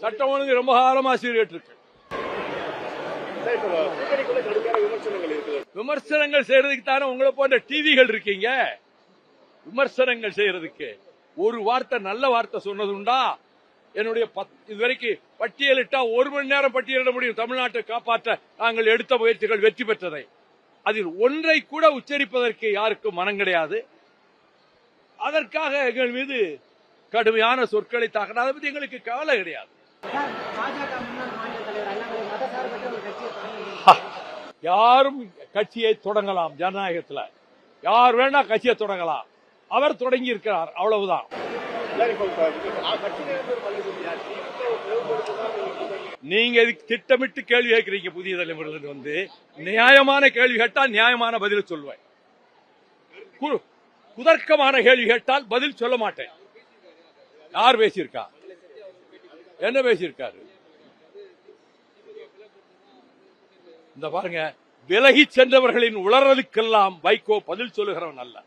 சட்டம் ஒழுங்கு ரொம்ப காலமா சீர்கேட்டு இருக்கு. விமர்சனங்கள் செய்யறதுக்கு தானே உங்களை போன்ற டிவிகள் இருக்கீங்க. விமர்சனங்கள் செய்யறதுக்கு ஒரு வார்த்தை நல்ல வார்த்தை சொன்னது உண்டா? என்னுடைய இதுவரைக்கும் பட்டியலிட்டா 1 மணி நேரம் பட்டியலிட முடியும். தமிழ்நாட்டை காப்பாற்ற நாங்கள் எடுத்த முயற்சிகள் வெற்றி பெற்றதை அதில் ஒன்றை கூட உச்சரிப்பதற்கு யாருக்கும் மனம் கிடையாது. அதற்காக எங்கள் மீது கடுமையான சொற்களை தாக்கினார். அதை பற்றி எங்களுக்கு கவலை கிடையாது. யாரும் கட்சியை தொடங்கலாம். ஜனநாயகத்தில் யார் வேணா கட்சியை தொடங்கலாம். அவர் தொடங்கி இருக்கிறார், அவ்வளவுதான். நீங்க இதுக்கு திட்டமிட்டு கேள்வி கேட்கிறீங்க. புதிய தலைமுறையில் வந்து நியாயமான கேள்வி கேட்டால் நியாயமான பதில் சொல்வேன். குதர்க்கமான கேள்வி கேட்டால் பதில் சொல்ல மாட்டேன். யார் பேசியிருக்கா? என்ன பேசியிருக்காரு? இந்த பாருங்க, விலகி சென்றவர்களின் உளறலுக்கெல்லாம் வைகோ பதில் சொல்லுகிறவன் அல்ல.